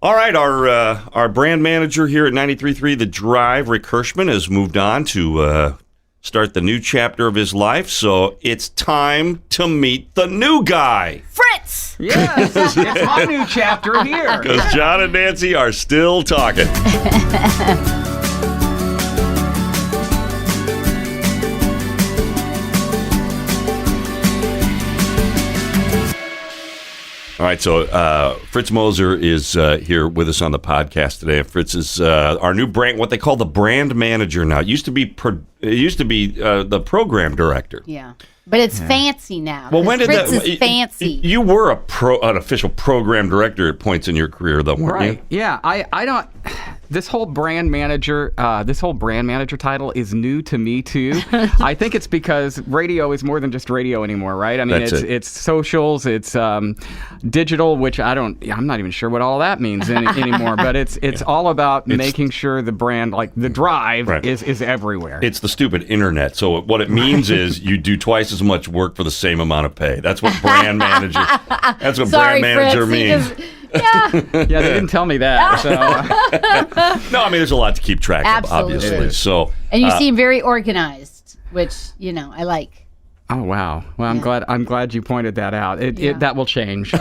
All right, our brand manager here at 93.3 The Drive, Rick Hirschman, has moved on to start the new chapter of his life. So it's time to meet the new guy. Fritz! Yes, it's my new chapter here. Because John and Nancy are still talking. All right, so Fritz Moser is here with us on the podcast today. Fritz is our new brand, what they call the brand manager now. It used to be the program director. Yeah, but it's fancy now. Well, when did Fritz that? is fancy. You were an official program director at points in your career, though, weren't you? Yeah, I don't. This whole brand manager title is new to me too. I think it's because radio is more than just radio anymore, right? I mean, it's socials, it's digital, which I'm not even sure what all that means anymore. But it's all about making sure the brand, like the Drive, is everywhere. It's the stupid internet. So what it means is you do twice as much work for the same amount of pay. That's what brand manager. That's what Sorry, brand manager Fritz, means. Yeah, they didn't tell me that. So. No, I mean there's a lot to keep track of, obviously. So, and you seem very organized, which I like. Oh wow! Well, I'm glad you pointed that out. That will change. So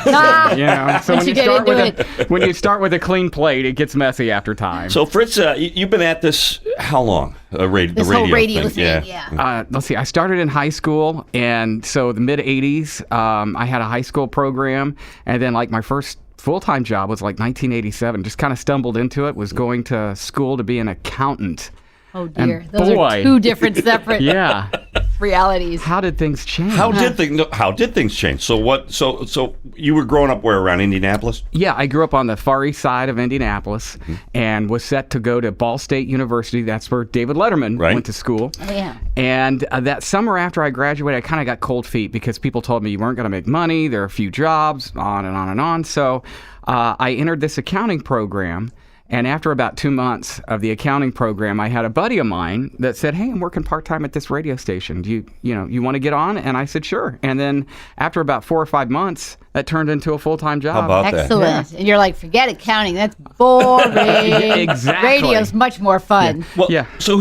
when you start with a clean plate, it gets messy after time. So Fritz, you've been at this how long? Whole radio thing. Let's see. I started in high school, and so the mid '80s, I had a high school program, and then like my first full-time job was like 1987. Just kind of stumbled into it. Was going to school to be an accountant. Oh dear, and those are two different separate realities. How did things change? How did things change? So what? So you were growing up where, around Indianapolis? Yeah, I grew up on the far east side of Indianapolis, and was set to go to Ball State University. That's where David Letterman went to school. Oh yeah. And that summer after I graduated, I kind of got cold feet because people told me you weren't going to make money. There are a few jobs, on and on and on. So I entered this accounting program. And after about 2 months of the accounting program, I had a buddy of mine that said, "Hey, I'm working part-time at this radio station. Do you want to get on?" And I said, "Sure." And then after about 4 or 5 months, that turned into a full-time job. How about that? Excellent. Yeah. And you're like, forget accounting. That's boring. Exactly. Radio's much more fun. Yeah. Well, so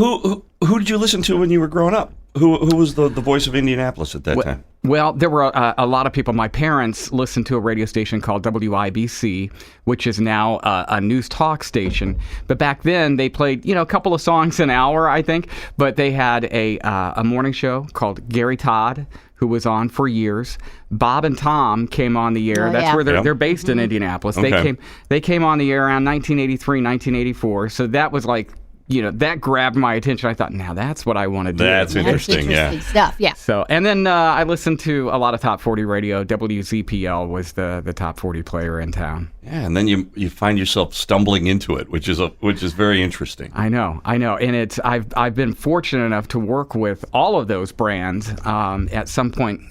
who did you listen to when you were growing up? Who was the voice of Indianapolis at that time? Well, there were a lot of people. My parents listened to a radio station called WIBC, which is now a news talk station. But back then, they played a couple of songs an hour, I think. But they had a morning show called Gary Todd, who was on for years. Bob and Tom came on the air. That's where they're based in Indianapolis. Okay. They came on the air around 1983, 1984. So that was like, that grabbed my attention. I thought, now that's what I want to do. That's interesting, stuff, yeah. So, and then I listened to a lot of Top 40 radio. WZPL was the Top 40 player in town. Yeah, and then you find yourself stumbling into it, which is very interesting. I know, and I've been fortunate enough to work with all of those brands at some point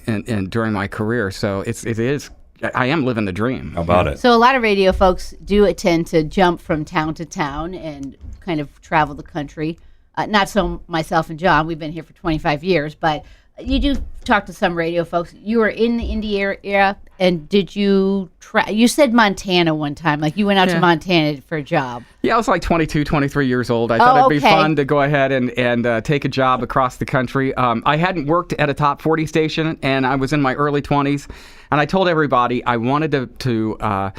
during my career. So I am living the dream. How about it? So a lot of radio folks do tend to jump from town to town and kind of travel the country. Not so myself and John. We've been here for 25 years, but you do talk to some radio folks. You were in the Indy area, and did you you said Montana one time, like you went out to Montana for a job. Yeah, I was like 22, 23 years old. I thought it'd be fun to go ahead and take a job across the country. I hadn't worked at a top 40 station, and I was in my early 20s, and I told everybody I wanted to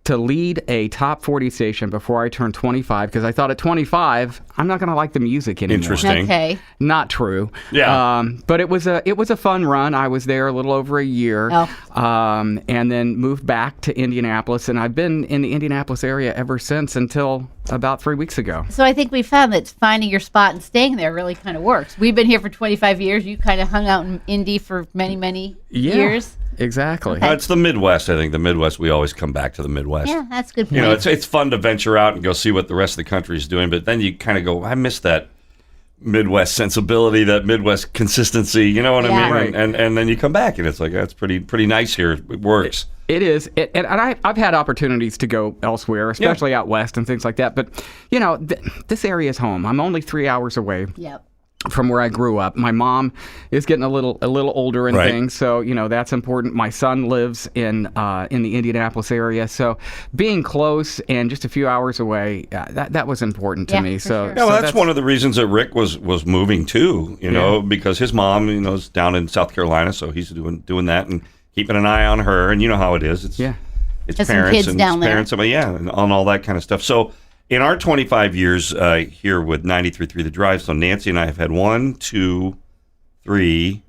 lead a top 40 station before I turned 25, because I thought at 25 I'm not going to like the music anymore. Interesting. Okay. Not true. Yeah. But it was a fun run. I was there a little over a year, and then moved back to Indianapolis, and I've been in the Indianapolis area ever since until about 3 weeks ago. So I think we found that finding your spot and staying there really kind of works. We've been here for 25 years. You kind of hung out in Indy for many, many years. Exactly. Okay. It's the Midwest. I think the Midwest, we always come back to the Midwest. Yeah, that's a good point. It's fun to venture out and go see what the rest of the country is doing, but then you kind of go, I miss that Midwest sensibility, that Midwest consistency, you know what I mean? Right. And then you come back and it's like, that's pretty nice here. It works. It is. And I've had opportunities to go elsewhere, especially out west and things like that. But, this area is home. I'm only 3 hours away. Yep. from where I grew up. My mom is getting a little older and Right. things, so that's important. My son lives in the Indianapolis area, so being close and just a few hours away, that was important to Yeah, me. for So, sure. Yeah, well, that's one of the reasons that Rick was moving too, because his mom, is down in South Carolina, so he's doing that and keeping an eye on her, and you know how it is. It's Has some parents kids and down there. parents, and on all that kind of stuff. So in our 25 years here with 93.3 The Drive, so Nancy and I have had 1, 2, 3,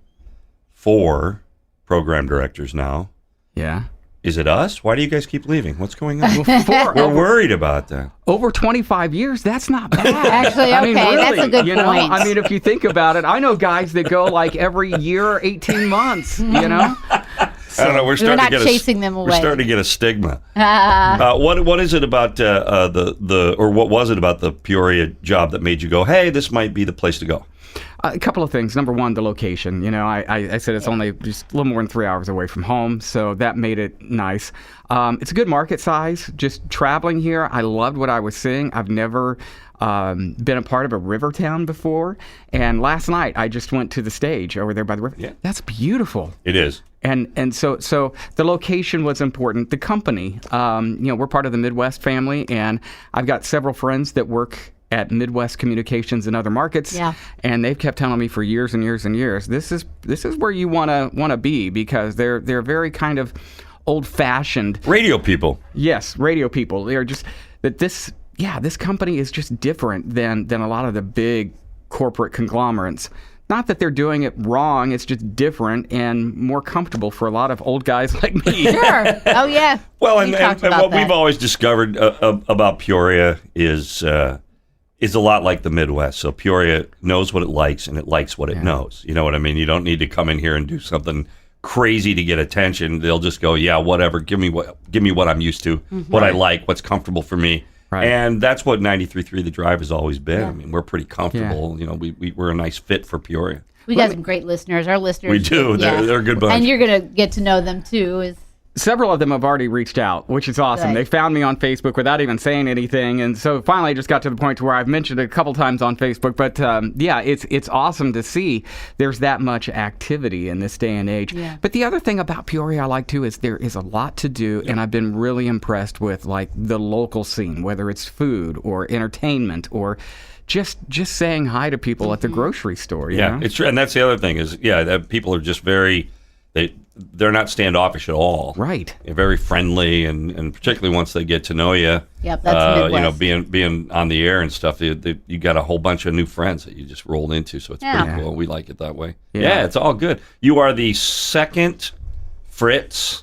4 program directors now. Yeah. Is it us? Why do you guys keep leaving? What's going on? For We're worried about that. over 25 years, that's not bad. Actually, I mean, okay, that's really, a good you know? point. I mean, if you think about it, I know guys that go like every year or 18 months, I don't know. We're starting not to get chasing them We're away. starting to get a stigma. What is it about what was it about the Peoria job that made you go, hey, this might be the place to go? A couple of things. Number one, the location. I said it's only just a little more than 3 hours away from home, so that made it nice. It's a good market size. Just traveling here, I loved what I was seeing. I've never been a part of a river town before, and last night I just went to the stage over there by the river. Yeah. That's beautiful. It is. And so the location was important. The company, we're part of the Midwest family, and I've got several friends that work at Midwest Communications and other markets, Yeah. and they've kept telling me for years and years and years, this is where you want to be, because they're very kind of old-fashioned. Radio people. Yes, radio people. They're just that this company is just different than a lot of the big corporate conglomerates. Not that they're doing it wrong, it's just different and more comfortable for a lot of old guys like me. Sure. Oh, yeah. Well, We and talked about what that. we've always discovered about Peoria is a lot like the Midwest. So Peoria knows what it likes, and it likes what it knows. You know what I mean? You don't need to come in here and do something crazy to get attention. They'll just go, yeah, whatever. Give me what I'm used to, what I like, what's comfortable for me. Right. And that's what 93.3 The Drive has always been. I mean, we're pretty comfortable. We're a nice fit for Peoria. We got some great listeners. Our listeners. We do. They're a good bunch. And you're going to get to know them, too. Several of them have already reached out, which is awesome. Right. They found me on Facebook without even saying anything, and so finally I just got to the point to where I've mentioned it a couple times on Facebook. But it's awesome to see there's that much activity in this day and age. Yeah. But the other thing about Peoria I like too is there is a lot to do, and I've been really impressed with like the local scene, whether it's food or entertainment or just saying hi to people at the grocery store. You know? It's true. And that's the other thing is, that people are just they're not standoffish at all. Right. They're very friendly, and particularly once they get to know you. Yep, that's Midwest. Being on the air and stuff, you got a whole bunch of new friends that you just rolled into, so it's Yeah. pretty cool. We like it that way. Yeah. Yeah, it's all good. You are the second Fritz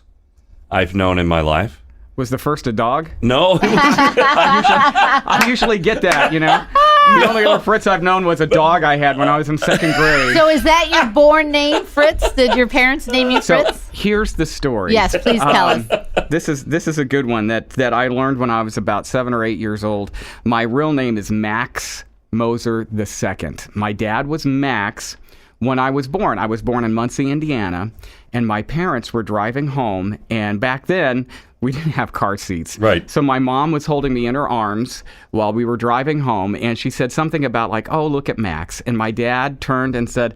I've known in my life. Was the first a dog? No, I usually get that, The only other Fritz I've known was a dog I had when I was in second grade. So is that your born name, Fritz? Did your parents name you So Fritz? here's the story. Yes, please tell us. This is a good one that I learned when I was about 7 or 8 years old. My real name is Max Moser II. My dad was Max when I was born. I was born in Muncie, Indiana, and my parents were driving home, and back then we didn't have car seats. Right. So my mom was holding me in her arms while we were driving home, and she said something about like, "Oh, look at Max." And my dad turned and said,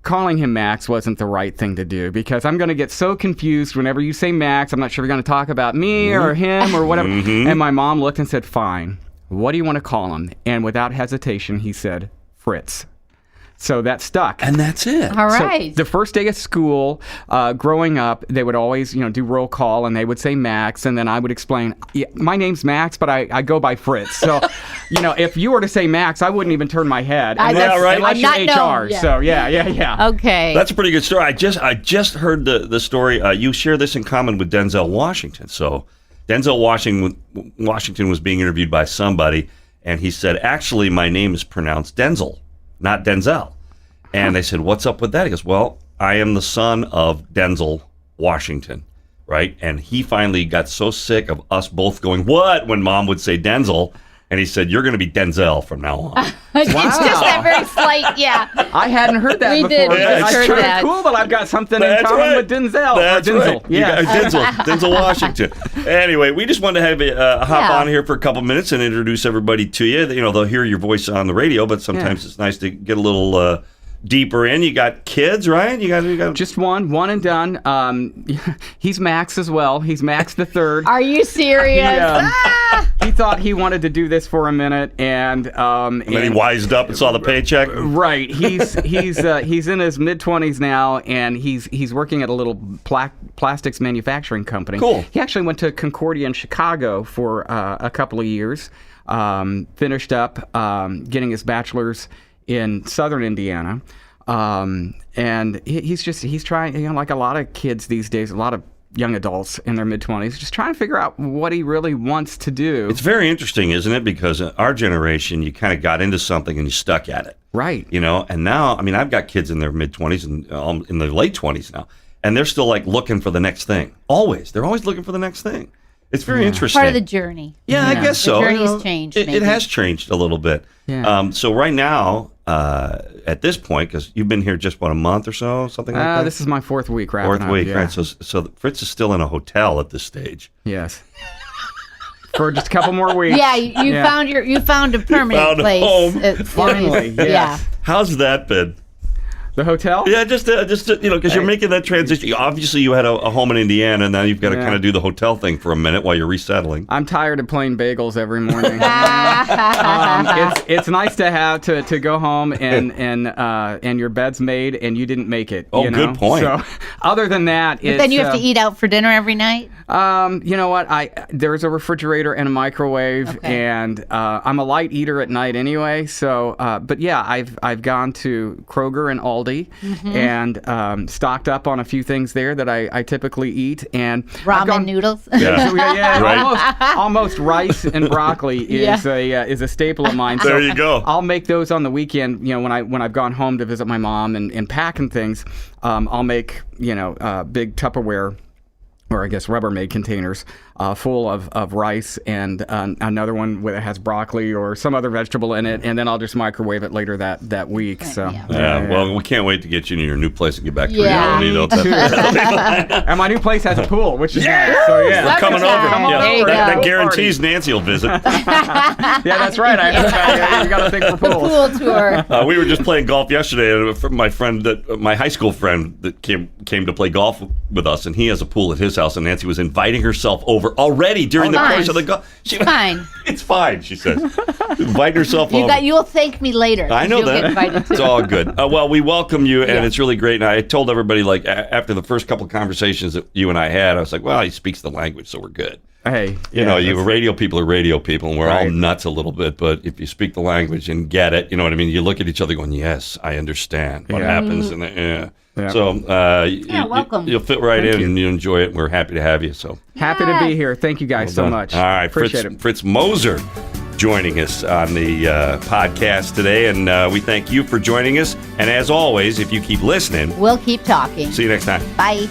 calling him Max wasn't the right thing to do, because I'm going to get so confused whenever you say Max. I'm not sure you're going to talk about me or him or whatever. And my mom looked and said, "Fine. What do you want to call him?" And without hesitation, he said, "Fritz." So that stuck. and that's it. All So right. the first day of school, growing up, they would always, do roll call, and they would say Max, and then I would explain, yeah, my name's Max, but I go by Fritz. So, if you were to say Max, I wouldn't even turn my head. Yeah, right. Unless I'm you're not HR. known, yeah. So yeah. Okay. That's a pretty good story. I just heard the story. You share this in common with Denzel Washington. So Denzel Washington was being interviewed by somebody, and he said, "Actually, my name is pronounced Denzel, not Denzel." And they said, "What's up with that?" He goes, "Well, I am the son of Denzel Washington." Right? And he finally got so sick of us both going, "What?" when Mom would say Denzel. and he said, "You're going to be Denzel from now on." It's just that very slight, yeah. I hadn't heard that We before. did. But Yeah, it's heard kind of that. cool that I've got something in That's common right. with Denzel. That's or Denzel. right. You Yeah. got Denzel Washington. Anyway, we just wanted to have you hop Yeah. on here for a couple minutes and introduce everybody to you. You know, they'll hear your voice on the radio, but sometimes it's nice to get a little deeper in. You got kids, right? You got Just one and done. He's Max as well. He's Max the third. Are you serious? Yeah. He thought he wanted to do this for a minute, and and then he wised up and saw the paycheck. right. He's in his mid-20s now, and he's working at a little plastics manufacturing company. Cool. He actually went to Concordia in Chicago for a couple of years. Finished up getting his bachelor's in Southern Indiana, and he's trying. You know, like a lot of kids these days, a lot of young adults in their mid-20s, just trying to figure out what he really wants to do. It's very interesting, isn't it? Because our generation, you kind of got into something and you stuck at it. Right. You know, and now, I mean, I've got kids in their mid-20s and in their late 20s now, and they're still like looking for the next thing. Always. They're always looking for the next thing. It's very interesting. Part of the journey. Yeah, I guess so. The journey's You know, changed. It maybe. has changed a little bit. Yeah. So right now, at this point, because you've been here just, what, a month or so? Something like that? This is my fourth week wrapping Fourth up, week, yeah. right? So Fritz is still in a hotel at this stage. Yes. For just a couple more weeks. Yeah, you found a permanent found a place. home. Finally, yes. Yeah. How's that been? The hotel? Yeah, just you know, because you're making that transition. Obviously, you had a home in Indiana, and now you've got to kind of do the hotel thing for a minute while you're resettling. I'm tired of plain bagels every morning. It's nice to have to go home and your bed's made and you didn't make it. Oh, you know? good point. So, other than that, But then you have to eat out for dinner every night? You know what? There's a refrigerator and a microwave, Okay. and I'm a light eater at night anyway. So, but yeah, I've gone to Kroger and Aldi and stocked up on a few things there that I typically eat. And I've Ramen gone- noodles? Yeah, Right. almost rice and broccoli is a staple of mine. There So you go. I'll make those on the weekend. You know, when I've gone home to visit my mom and packing things, I'll make big Tupperware, or I guess Rubbermaid containers full of rice and another one that has broccoli or some other vegetable in it, and then I'll just microwave it later that week. So Yeah, well, we can't wait to get you to your new place and get back to Yeah. reality. Don't and my new place has a pool, which is Yeah! nice. So yeah, We're coming over. Come on Yeah, over. that There you guarantees Nancy will visit. yeah, that's right. You got to think for pools. Pool tour. We were just playing golf yesterday, and my high school friend that came to play golf with us, and he has a pool at his house, and Nancy was inviting herself over already during the Fine. course of the golf. Fine. It's fine, she says. Invite herself over. You'll thank me later. I know You'll that. Get invited It's too. all good. Well, we welcome you, and Yeah. it's really great. And I told everybody, like, after the first couple conversations that you and I had, I was like, well, he speaks the language, so we're good. Hey, You know, you radio people are radio people, and we're all Right. nuts a little bit. But if you speak the language and get it, you know what I mean? You look at each other going, yes, I understand what Yeah. happens. And yeah. Yeah. So welcome. You'll fit right Thank in, you. and you enjoy it. And we're happy to have you. So happy to be here. Thank you guys so done. much. All right, Appreciate it. Fritz Moser joining us on the podcast today, and we thank you for joining us. And as always, if you keep listening, We'll keep talking. see you next time. Bye.